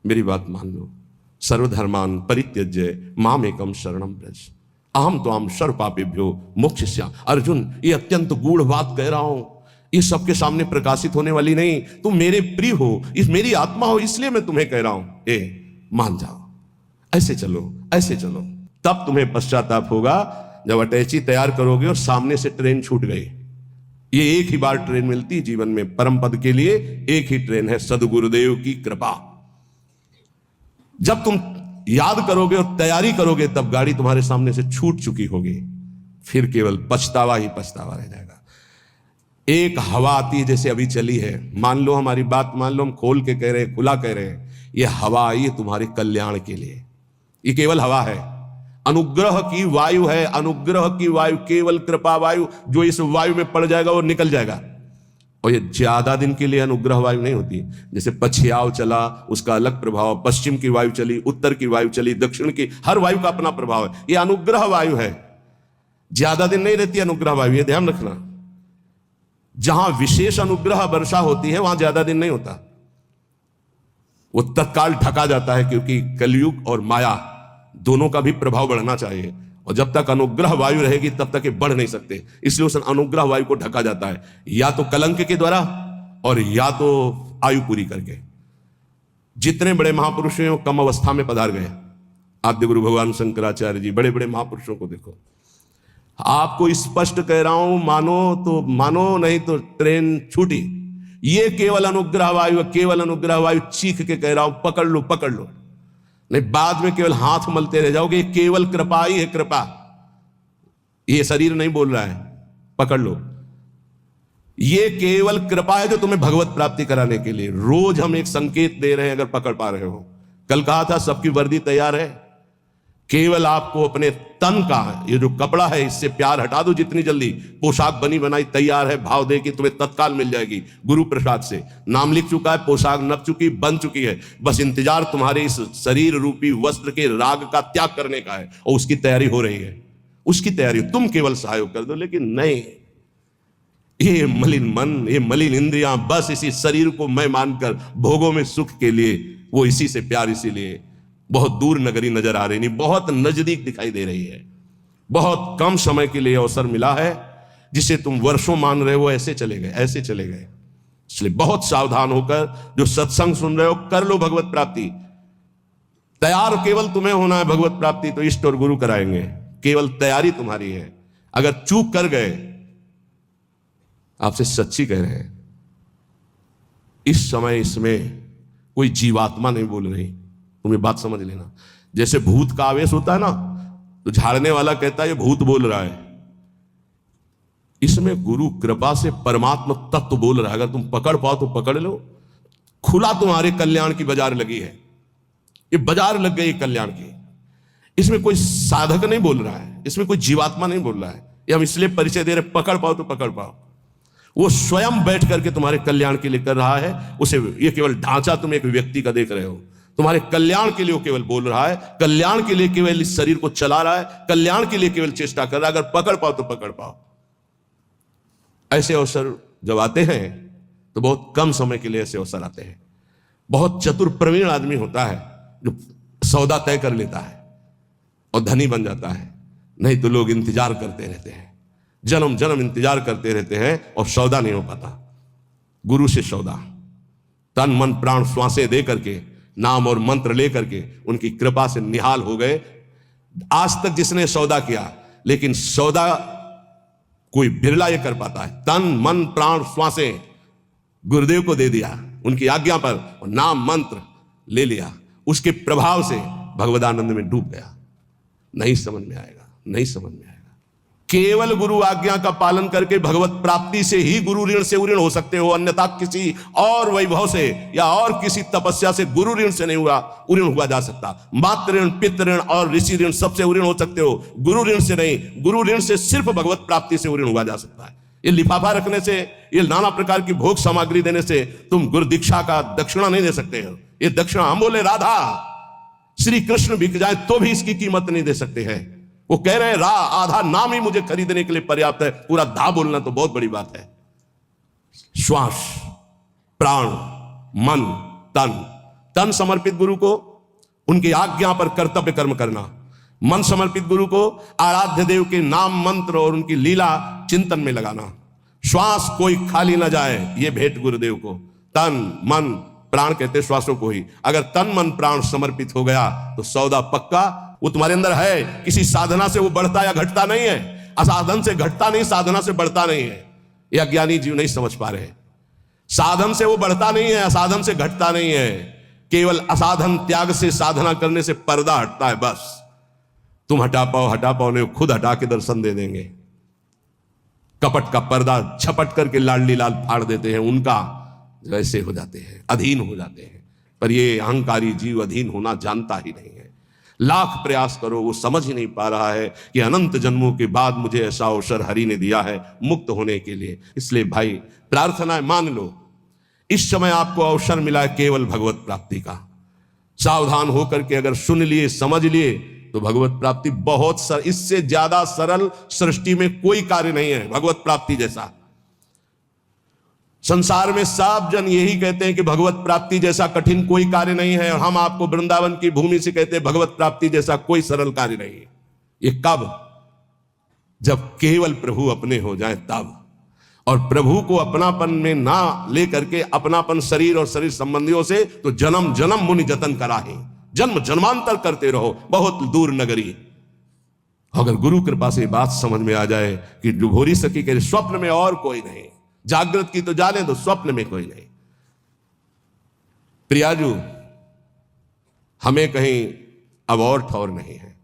मेरी बात मान लो। सर्वधर्मान परित्यज्य मामेकम शरणम व्रज अहम त्वाम सर्व पापेभ्यो मोक्षयिष्यामि। अर्जुन, ये अत्यंत गूढ़ बात कह रहा हूं, ये सबके सामने प्रकाशित होने वाली नहीं। तुम मेरे प्रिय हो, इस मेरी आत्मा हो, इसलिए मैं तुम्हें कह रहा हूं, मान जाओ, ऐसे चलो, ऐसे चलो। तब तुम्हें पश्चाताप होगा जब अटैची तैयार करोगे और सामने से ट्रेन छूट गई। ये एक ही बार ट्रेन मिलती जीवन में, परम पद के लिए एक ही ट्रेन है, सदगुरुदेव की कृपा। जब तुम याद करोगे और तैयारी करोगे तब गाड़ी तुम्हारे सामने से छूट चुकी होगी, फिर केवल पछतावा ही पछतावा रह जाएगा। एक हवा आती है जैसे अभी चली है, मान लो हमारी बात मान लो, हम खोल के कह रहे हैं, खुला कह रहे हैं, ये हवा आई है तुम्हारे कल्याण के लिए। ये केवल हवा है, अनुग्रह की वायु है, अनुग्रह की वायु, केवल कृपा वायु। जो इस वायु में पड़ जाएगा वो निकल जाएगा। और ये ज्यादा दिन के लिए अनुग्रह वायु नहीं होती। जैसे पछियाव चला उसका अलग प्रभाव, पश्चिम की वायु चली, उत्तर की वायु चली, दक्षिण की, हर वायु का अपना प्रभाव है। ये अनुग्रह वायु है, ज्यादा दिन नहीं रहती अनुग्रह वायु, ये ध्यान रखना। जहां विशेष अनुग्रह वर्षा होती है वहां ज्यादा दिन नहीं होता, वो तत्काल ढका जाता है, क्योंकि कलयुग और माया दोनों का भी प्रभाव बढ़ना चाहिए। और जब तक अनुग्रह वायु रहेगी तब तक ये बढ़ नहीं सकते, इसलिए उस अनुग्रह वायु को ढका जाता है, या तो कलंक के द्वारा और या तो आयु पूरी करके। जितने बड़े महापुरुष हैं वो कम अवस्था में पधार गए। आद्य गुरु भगवान शंकराचार्य जी, बड़े बड़े महापुरुषों को देखो। आपको स्पष्ट कह रहा हूं, मानो तो मानो, नहीं तो ट्रेन छूटी। ये केवल अनुग्रह वायु, केवल अनुग्रह वायु, चीख के कह रहा हूं, पकड़ लो, पकड़ लो, नहीं बाद में केवल हाथ मलते रह जाओगे। केवल कृपा ही है, कृपा। ये शरीर नहीं बोल रहा है, पकड़ लो। ये केवल कृपा है जो तुम्हें भगवत प्राप्ति कराने के लिए। रोज हम एक संकेत दे रहे हैं, अगर पकड़ पा रहे हो। कल कहा था सबकी वर्दी तैयार है, केवल आपको अपने तन का ये जो कपड़ा है इससे प्यार हटा दो जितनी जल्दी। पोशाक बनी बनाई तैयार है, भाव दे कि तुम्हें तत्काल मिल जाएगी गुरु प्रसाद से। नाम लिख चुका है, पोशाक नप चुकी, बन चुकी है, बस इंतजार तुम्हारे इस शरीर रूपी वस्त्र के राग का त्याग करने का है, और उसकी तैयारी हो रही है। उसकी तैयारी तुम केवल सहयोग कर दो। लेकिन नहीं, ये मलिन मन, ये मलिन इंद्रियां बस इसी शरीर को मैं मानकर भोगों में सुख के लिए, वो इसी से प्यार, इसीलिए बहुत दूर नगरी नजर आ रही नहीं, बहुत नजदीक दिखाई दे रही है। बहुत कम समय के लिए अवसर मिला है, जिसे तुम वर्षों मान रहे हो, ऐसे चले गए, ऐसे चले गए। इसलिए बहुत सावधान होकर जो सत्संग सुन रहे हो, कर लो भगवत प्राप्ति। तैयार केवल तुम्हें होना है भगवत प्राप्ति, तो इष्ट और गुरु कराएंगे, केवल तैयारी तुम्हारी है। अगर चूक कर गए, आपसे सच्ची कह रहे हैं, इस समय इसमें कोई जीवात्मा नहीं बोल रही, तुम्हें बात समझ लेना। जैसे भूत का आवेश होता है ना, तो झाड़ने वाला कहता है ये भूत बोल रहा है, इसमें गुरु कृपा से परमात्मा तत्व बोल रहा है। अगर तुम पकड़ पाओ तो पकड़ लो। खुला तुम्हारे कल्याण की बाजार लगी है, ये बाजार लग गई कल्याण की। इसमें कोई साधक नहीं बोल रहा है, इसमें कोई जीवात्मा नहीं बोल रहा है, ये हम इसलिए परिचय दे रहे, पकड़ पाओ तो पकड़ पाओ। वो स्वयं बैठ करके तुम्हारे कल्याण के लिए कर रहा है। उसे ये केवल ढांचा तुम एक व्यक्ति का देख रहे हो, तुम्हारे कल्याण के लिए वो केवल बोल रहा है, कल्याण के लिए केवल इस शरीर को चला रहा है, कल्याण के लिए केवल चेष्टा कर रहा है। अगर पकड़ पाओ तो पकड़ पाओ। ऐसे अवसर जब आते हैं तो बहुत कम समय के लिए ऐसे अवसर आते हैं। बहुत चतुर प्रवीण आदमी होता है जो सौदा तय कर लेता है और धनी बन जाता है, नहीं तो लोग इंतजार करते रहते हैं, जन्म जन्म इंतजार करते रहते हैं और सौदा नहीं हो पाता। गुरु से सौदा, तन मन प्राण श्वासें दे करके, नाम और मंत्र लेकर के उनकी कृपा से निहाल हो गए। आज तक जिसने सौदा किया, लेकिन सौदा कोई बिरला ये कर पाता है। तन मन प्राण श्वासें गुरुदेव को दे दिया, उनकी आज्ञा पर, और नाम मंत्र ले लिया, उसके प्रभाव से भगवदानंद में डूब गया। नहीं समझ में आएगा, नहीं समझ में आएगा। केवल गुरु आज्ञा का पालन करके भगवत प्राप्ति से ही गुरु ऋण से उऋण हो सकते हो, अन्यथा किसी और वैभव से या और किसी तपस्या से गुरु ऋण से नहीं उऋण हुआ जा सकता। मातृ ऋण, पितृ ऋण और ऋषि ऋण सबसे उऋण हो सकते हो, गुरु ऋण से नहीं। गुरु ऋण से सिर्फ भगवत प्राप्ति से उऋण हुआ जा सकता है। ये लिफाफा रखने से, ये नाना प्रकार की भोग सामग्री देने से तुम गुरु दीक्षा का दक्षिणा नहीं दे सकते हो। ये दक्षिणा, हम बोले राधा श्री कृष्ण बिक जाए तो भी इसकी कीमत नहीं दे सकते हैं। वो कह रहे हैं आधा नाम ही मुझे खरीदने के लिए पर्याप्त है, पूरा धा बोलना तो बहुत बड़ी बात है। श्वास, प्राण, मन, तन तन समर्पित गुरु को उनकी आज्ञा पर कर्तव्य कर्म करना, मन समर्पित गुरु को आराध्य देव के नाम मंत्र और उनकी लीला चिंतन में लगाना, श्वास कोई खाली ना जाए ये भेंट गुरुदेव को। तन मन प्राण कहते श्वासों को ही, अगर तन मन प्राण समर्पित हो गया तो सौदा पक्का। वो तुम्हारे अंदर है, किसी साधना से वो बढ़ता या घटता नहीं है, असाधन से घटता नहीं, साधना से बढ़ता नहीं है। ये अज्ञानी जीव नहीं समझ पा रहे। साधन से वो बढ़ता नहीं है, असाधन से घटता नहीं है। केवल असाधन त्याग से साधना करने से पर्दा हटता है बस। तुम हटा पाओ नहीं, खुद हटा के दर्शन दे देंगे। कपट का पर्दा झपट करके लाडली लाल फाड़ देते हैं, उनका वैसे हो जाते हैं, अधीन हो जाते हैं। पर ये अहंकारी जीव अधीन होना जानता ही नहीं है। लाख प्रयास करो, वो समझ ही नहीं पा रहा है कि अनंत जन्मों के बाद मुझे ऐसा अवसर हरि ने दिया है मुक्त होने के लिए। इसलिए भाई प्रार्थना है, मान लो इस समय आपको अवसर मिला है केवल भगवत प्राप्ति का। सावधान होकर के अगर सुन लिए, समझ लिए तो भगवत प्राप्ति बहुत इससे ज्यादा सरल सृष्टि में कोई कार्य नहीं है भगवत प्राप्ति जैसा। संसार में सब जन यही कहते हैं कि भगवत प्राप्ति जैसा कठिन कोई कार्य नहीं है, और हम आपको वृंदावन की भूमि से कहते हैं भगवत प्राप्ति जैसा कोई सरल कार्य नहीं है। ये कब? जब केवल प्रभु अपने हो जाए तब। और प्रभु को अपनापन में ना लेकर के अपनापन शरीर और शरीर संबंधियों से तो जन्म जन्म मुनि जतन कराहे, जन्म जन्मांतर करते रहो बहुत दूर नगरी। अगर गुरु कृपा से बात समझ में आ जाए कि घोरी सखी के स्वप्न में और कोई नहीं, जागृत की तो जाने दो, स्वप्न में कोई नहीं। प्रियाजू हमें कहीं अब और ठौर नहीं है,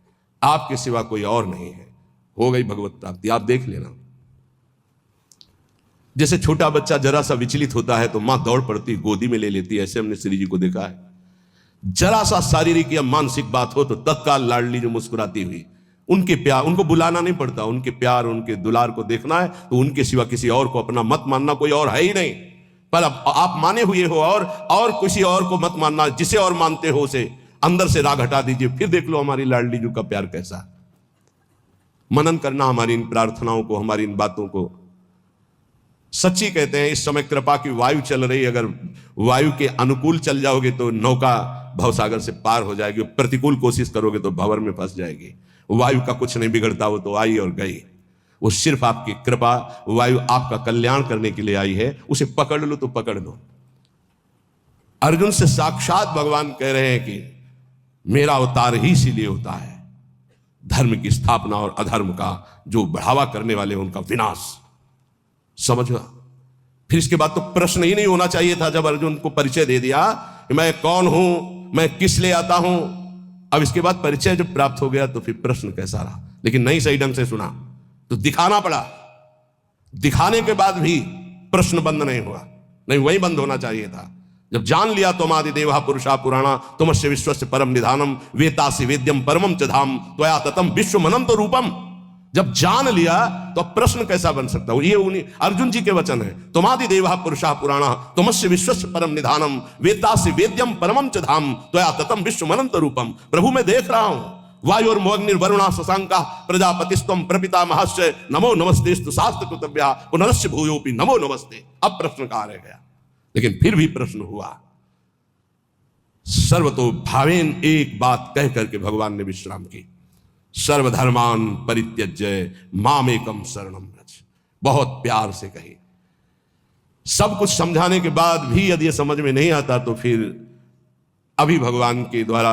आपके सिवा कोई और नहीं है। हो गई भगवत प्राप्ति, आप देख लेना। जैसे छोटा बच्चा जरा सा विचलित होता है तो मां दौड़ पड़ती गोदी में ले लेती है, ऐसे हमने श्री जी को देखा है। जरा सा शारीरिक या मानसिक बात हो तो तत्काल लाडली जो मुस्कुराती हुई, उनके प्यार, उनको बुलाना नहीं पड़ता, उनके प्यार उनके दुलार को देखना है तो उनके सिवा किसी और को अपना मत मानना, कोई और है ही नहीं। पर अब आप माने हुए हो और किसी और को मत मानना, जिसे और मानते हो उसे अंदर से राग हटा दीजिए, फिर देख लो हमारी लाडली जी का प्यार कैसा। मनन करना हमारी इन प्रार्थनाओं को, हमारी इन बातों को। सच्ची कहते हैं इस समय कृपा की वायु चल रही, अगर वायु के अनुकूल चल जाओगे तो नौका भवसागर से पार हो जाएगी, प्रतिकूल कोशिश करोगे तो भंवर में फंस जाएगी। वायु का कुछ नहीं बिगड़ता, वो तो आई और गई। वो सिर्फ आपकी कृपा, वायु आपका कल्याण करने के लिए आई है, उसे पकड़ लो तो पकड़ लो। अर्जुन से साक्षात भगवान कह रहे हैं कि मेरा अवतार ही इसीलिए होता है, धर्म की स्थापना और अधर्म का जो बढ़ावा करने वाले उनका विनाश। समझ गया? फिर इसके बाद तो प्रश्न ही नहीं होना चाहिए था जब अर्जुन को परिचय दे दिया कि मैं कौन हूं, मैं किस लिए आता हूं। अब इसके बाद परिचय जब प्राप्त हो गया तो फिर प्रश्न कैसा रहा, लेकिन नहीं सही ढंग से सुना तो दिखाना पड़ा। दिखाने के बाद भी प्रश्न बंद नहीं हुआ, नहीं वही बंद होना चाहिए था। जब जान लिया तुमादि देवा पुरुषा पुराणा तुमस्य विश्वस्य परम निधानम वेतासि वेद्यम परमम च धाम त्वया ततम विश्वमनंत रूपम। जब जान लिया तो प्रश्न कैसा बन सकता है? ये उन्हीं अर्जुन जी के वचन है, तुमादि देवा पुरुषा पुराणा तुमस्य विश्वस्य परम निधानम वेतासि वेद्यम परमम च धाम त्वया ततम विश्वमनंत रूपम। प्रभु मैं देख रहा हूं, वायुर्मोग्निर्वरुणा शशांका प्रजापतिस्त्वं प्रपितामहस्य नमो नमस्तेस्तु शास्त्र कृतव्या पुनरस्य भूयोपि नमो नमस्ते। अब प्रश्न कहां रह गया? लेकिन फिर भी प्रश्न हुआ। सर्वतो भावेन एक बात कह करके भगवान ने विश्राम की, सर्वधर्मान परित्यज्य मामेकम शरणम व्रज। बहुत प्यार से कही। सब कुछ समझाने के बाद भी यदि ये समझ में नहीं आता तो फिर अभी भगवान के द्वारा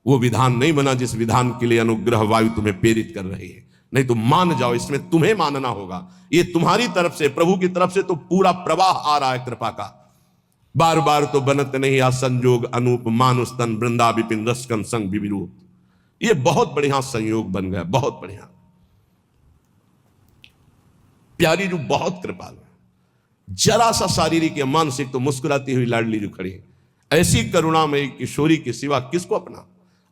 वो विधान नहीं बना जिस विधान के लिए अनुग्रह वायु तुम्हें प्रेरित कर रही है। नहीं तो मान जाओ, इसमें तुम्हें मानना होगा। ये तुम्हारी तरफ से, प्रभु की तरफ से तो पूरा प्रवाह आ रहा है कृपा का। बार बार तो बनत नहीं आ संजोग अनूप मानुस्तन वृंदा विपिन रसकन संग विविरूप। ये बहुत बढ़िया संयोग बन गया, बहुत बढ़िया। प्यारी जो बहुत कृपालु है, जरा सा शारीरिक या मानसिक तो मुस्कुराती हुई लाडली जो खड़ी है। ऐसी करुणामयी किशोरी के सिवा किसको अपना?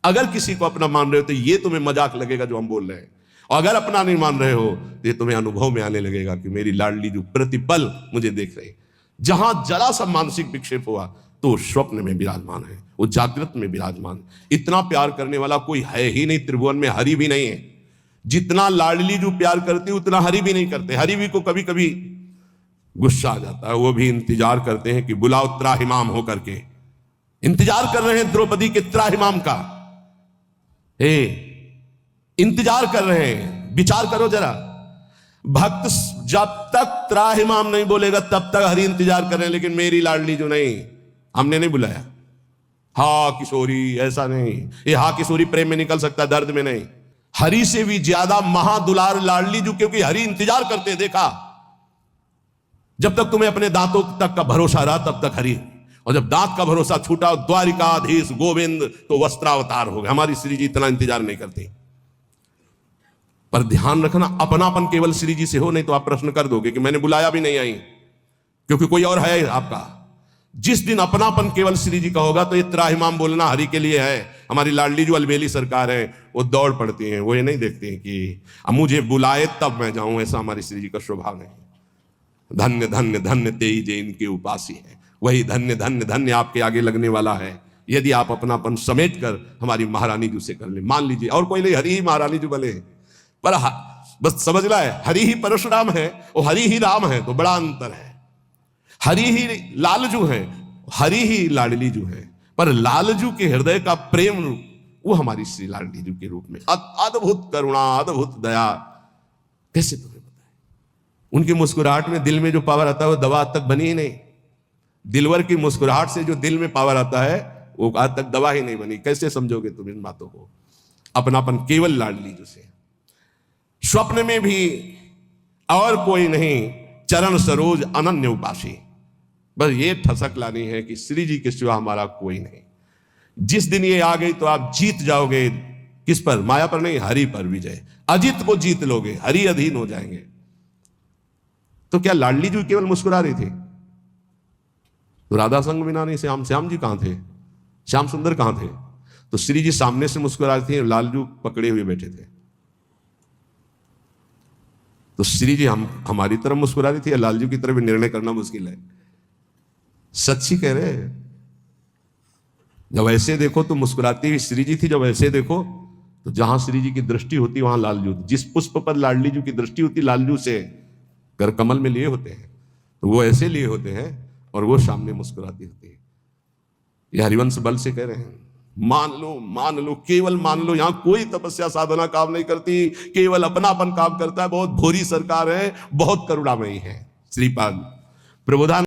अगर किसी को अपना मान रहे हो तो ये तुम्हें मजाक लगेगा जो हम बोल रहे हैं, और अगर अपना नहीं मान रहे हो तो ये तुम्हें अनुभव में आने लगेगा कि मेरी लाडली जो प्रतिपल मुझे देख रही। जहां जरा सा मानसिक विक्षेप हुआ तो स्वप्न में विराजमान है, वो जागृत में विराजमान। इतना प्यार करने वाला कोई है ही नहीं त्रिभुवन में, हरि भी नहीं है। जितना लाडली जो प्यार करती है उतना हरि भी नहीं करते। हरि भी को कभी कभी गुस्सा आ जाता है, वो भी इंतजार करते हैं कि बुलाओ त्राहिमाम होकर के, इंतजार कर रहे हैं द्रौपदी के त्राहिमाम का। इंतजार कर रहे हैं। विचार करो जरा, भक्त जब तक त्राहिमाम नहीं बोलेगा तब तक हरि इंतजार कर रहे हैं, लेकिन मेरी लाडली जो नहीं, हमने नहीं बुलाया। हा किशोरी, ऐसा नहीं। ये हा किशोरी प्रेम में निकल सकता, दर्द में नहीं। हरि से भी ज्यादा महादुलार लाडली जो, क्योंकि हरि इंतजार करते देखा। जब तक तुम्हें अपने दांतों तक का भरोसा रहा तब तक हरि, और जब दांत का भरोसा छूटा, द्वारिकाधीश गोविंद तो वस्त्रावतार हो गए। हमारी श्री जी इतना इंतजार नहीं करती। पर ध्यान रखना, अपनापन केवल श्री जी से हो, नहीं तो आप प्रश्न कर दोगे कि मैंने बुलाया भी नहीं आई, क्योंकि कोई और है आपका। जिस दिन अपनापन केवल श्री जी का होगा तो ये त्राहिमाम बोलना हरि के लिए है। हमारी लाडली जो अलबेली सरकार है वो दौड़ पड़ती हैं, वो ये नहीं देखती हैं कि अब मुझे बुलाए तब मैं जाऊं। ऐसा हमारी श्री जी का स्वभाव नहीं। धन्य धन्य धन्य तेई जे इनके उपासी है, वही धन्य धन्य धन्य आपके आगे लगने वाला है, यदि आप अपनापन समेट कर हमारी महारानी जी से कर ले। मान लीजिए और कोई नहीं, हरि ही महारानी जी बने, पर बस समझ ला है, हरि ही परशुराम है और हरि ही राम है, तो बड़ा अंतर है। हरि ही लालजू है, हरि ही लाडली जू है, पर लालजू के हृदय का प्रेम रूप वो हमारी श्री लाडली जू के रूप में अद्भुत करुणा, अद्भुत दया। कैसे तुम्हें बताए, उनकी मुस्कुराहट में दिल में जो पावर आता है वो दवा आज तक बनी ही नहीं। दिलवर की मुस्कुराहट से जो दिल में पावर आता है वो आज तक दवा ही नहीं बनी। कैसे समझोगे तुम इन बातों को? अपनापन केवल लाडली जू से। स्वप्न में भी और कोई नहीं, चरण सरोज अनन्य उपासी। बस ये ठसक लानी है कि श्री जी के सिवा हमारा कोई नहीं। जिस दिन ये आ गई तो आप जीत जाओगे। किस पर? माया पर नहीं, हरि पर विजय। अजित को जीत लोगे, हरि अधीन हो जाएंगे। तो क्या लाडली जी केवल मुस्कुरा रही थी? तो राधा संग बिना नहीं श्याम, श्याम जी कहां थे? श्याम सुंदर कहां थे? तो श्री जी सामने से मुस्कुरा रही थी, लालजू पकड़े हुए बैठे थे। तो श्री जी हमारी तरफ मुस्कुरा रही थी या लालजू की तरफ? निर्णय करना मुश्किल है। सच्ची कह रहे हैं। जब ऐसे देखो तो मुस्कुराती हुई श्री जी थी, जब ऐसे देखो तो जहां श्री जी की दृष्टि होती वहां लालजू। जिस पुष्प पर लाडली जी की दृष्टि होती लालजू से, कर कमल में लिए होते हैं तो वो ऐसे लिए होते हैं और वो सामने मुस्कुराती होती है। ये हरिवंश बल से कह रहे हैं। मान लो, केवल मान लो। यहां कोई तपस्या साधना काम नहीं करती, केवल अपनापन काम करता है। बहुत भोरी सरकार है, बहुत करुणामयी है। श्रीपाद प्रबोधान